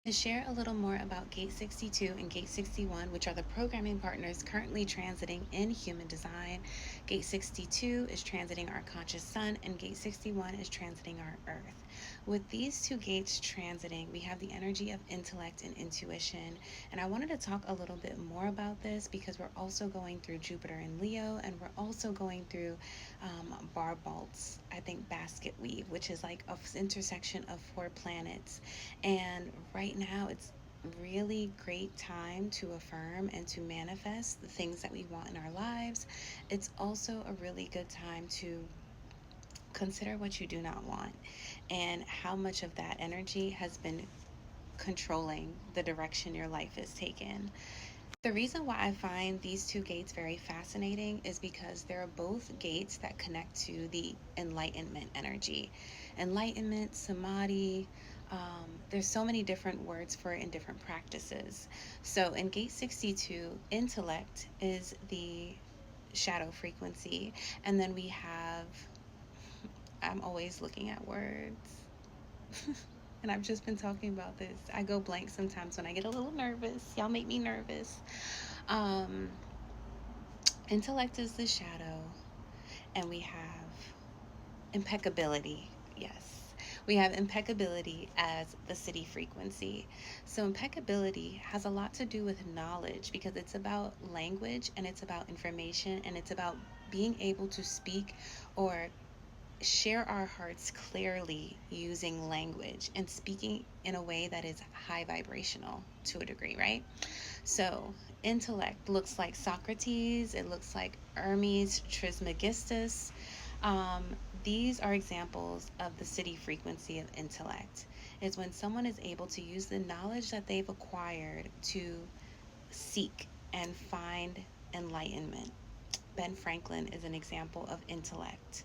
To share a little more about Gate 62 and Gate 61, which are the programming partners currently transiting in human design. Gate 62 is transiting our conscious sun, and Gate 61 is transiting our earth. With these two gates transiting, we have the energy of intellect and intuition. And I wanted to talk a little bit more about this because we're also going through Jupiter and Leo, and we're also going through bar bolts, I think basket weave, which is like an intersection of four planets. And right now, it's really great time to affirm and to manifest the things that we want in our lives. It's also a really good time to consider what you do not want and how much of that energy has been controlling the direction your life is taken. The reason why I find these two gates very fascinating is because they're both gates that connect to the enlightenment energy. Enlightenment, samadhi, there's so many different words for it in different practices. So in gate 62, intellect is the shadow frequency. And then we have, I'm always looking at words. And I've just been talking about this. I go blank sometimes when I get a little nervous. Y'all make me nervous. Um, Intellect is the shadow, and we have impeccability. Yes. We have impeccability as the city frequency. So, impeccability has a lot to do with knowledge because it's about language and it's about information and it's about being able to speak or share our hearts clearly using language and speaking in a way that is high vibrational to a degree, right? So, intellect looks like Socrates, it looks like Hermes Trismegistus. These are examples of the city frequency of intellect. Is when someone is able to use the knowledge that they've acquired to seek and find enlightenment. Ben Franklin is an example of intellect.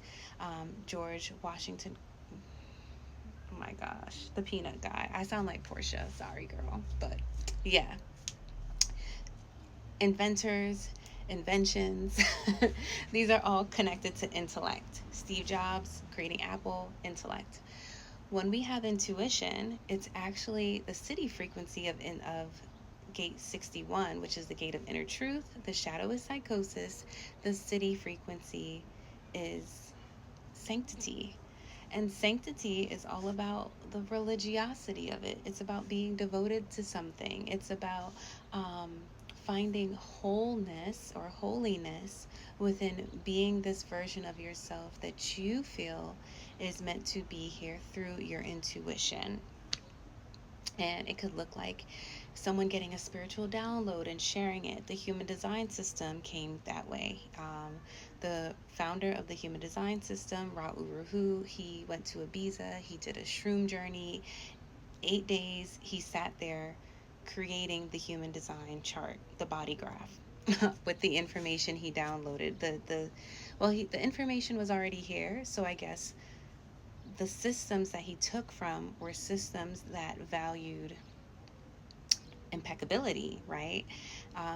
George Washington, oh my gosh, the peanut guy. I sound like Portia. Sorry, girl. But yeah, inventors, inventions, these are all connected to intellect. Steve Jobs creating Apple, intellect. When we have intuition, it's actually the city frequency of gate 61, which is the gate of inner truth. The shadow is psychosis. The city frequency is sanctity. And sanctity is all about the religiosity of it. It's about being devoted to something. It's about finding wholeness or holiness within being this version of yourself that you feel is meant to be here through your intuition. And it could look like someone getting a spiritual download and sharing it. The human design system came that way. The founder of the human design system, Ra Uru, he went to Ibiza, he did a shroom journey. 8 days he sat there creating the human design chart, the body graph. With the information he downloaded, the information was already here, so I guess the systems that he took from were systems that valued impeccability, right?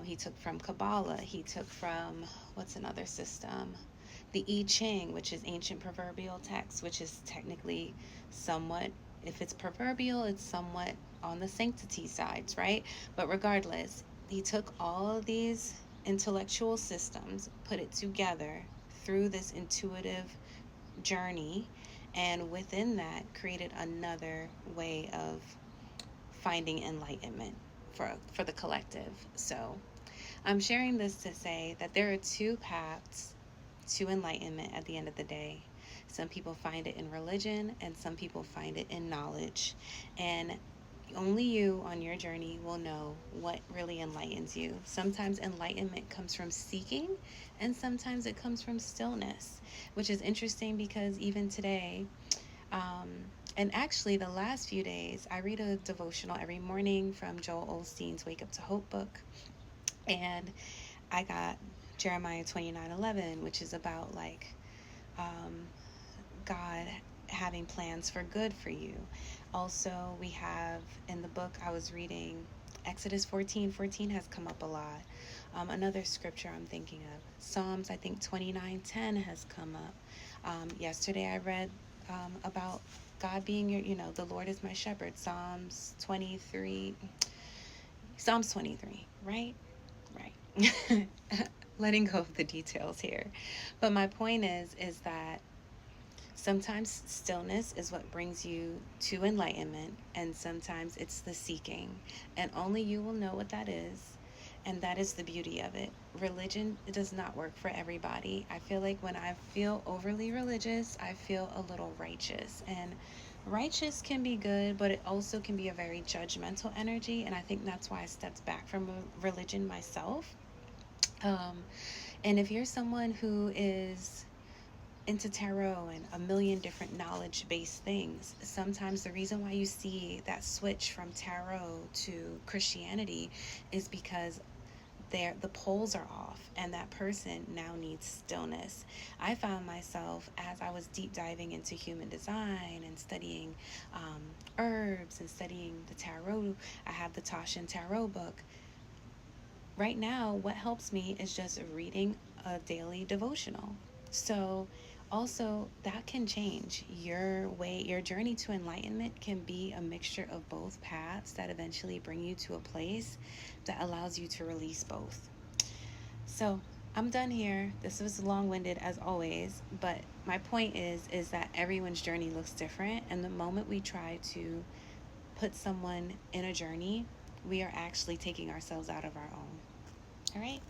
He took from Kabbalah. He took from, what's another system? The I Ching, which is ancient proverbial text, which is technically somewhat, if it's proverbial, it's somewhat on the sanctity sides, right? But regardless, he took all of these intellectual systems, put it together through this intuitive journey, and within that created another way of finding enlightenment for the collective. So I'm sharing this to say that there are two paths to enlightenment at the end of the day. Some people find it in religion and some people find it in knowledge. And only you on your journey will know what really enlightens you. Sometimes enlightenment comes from seeking, and sometimes it comes from stillness, which is interesting because even today, and actually, the last few days, I read a devotional every morning from Joel Osteen's Wake Up to Hope book. And I got Jeremiah 29:11, which is about like um, God having plans for good for you. Also, we have in the book I was reading, Exodus 14:14 has come up a lot. Another scripture I'm thinking of, Psalms, I think 29:10 has come up. Yesterday I read about God being your, the Lord is my shepherd, Psalms 23, right? Right. Letting go of the details here. But my point is that sometimes stillness is what brings you to enlightenment, and sometimes it's the seeking. And only you will know what that is. And that is the beauty of it. Religion, it does not work for everybody. I feel like when I feel overly religious, I feel a little righteous. And righteous can be good, but it also can be a very judgmental energy. And I think that's why I stepped back from religion myself. Um, and if you're someone who is into tarot and a million different knowledge based things, sometimes the reason why you see that switch from tarot to Christianity is because the poles are off and that person now needs stillness. I found myself, as I was deep diving into human design and studying herbs and studying the tarot. I have the Tashin Tarot book. Right now, what helps me is just reading a daily devotional. So, also, that can change your journey to enlightenment can be a mixture of both paths that eventually bring you to a place that allows you to release both. So, I'm done here. This was long-winded as always, but my point is that everyone's journey looks different, and the moment we try to put someone in a journey, we are actually taking ourselves out of our own. All right?